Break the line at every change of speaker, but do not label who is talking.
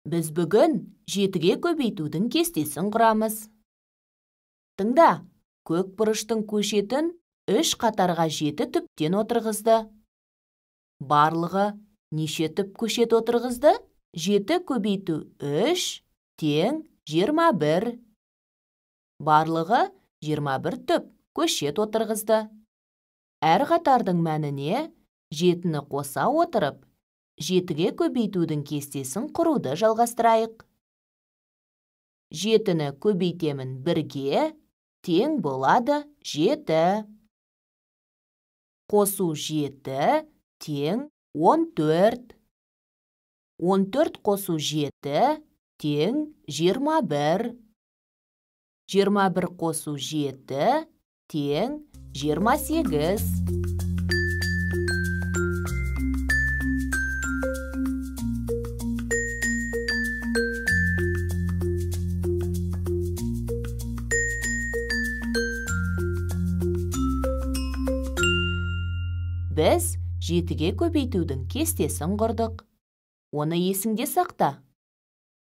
Біз бүгін 7-ге көбейтудің кестесін құрамыз. Тыңда, көк бұрыштың көшетін 3 қатарға 7 түптен отырғызды. Барлығы неше түп көшет отырғызды? 7 көбейту 3 тең 21. Барлығы 21 түп көшет отырғызды. Әр қатардың мәніне 7-ні қоса отырып, 7-ге көбейтудің кестесін құруды жалғастырайық. 7-ні көбейтемін 1-ге, тең болады 7. Қосу 7 тең 14. 14 қосу 7 тең 21. 21 қосу 7 тең 28. Біз 7-ге көбейтудің кестесін құрдық. Оны есіңде сақта.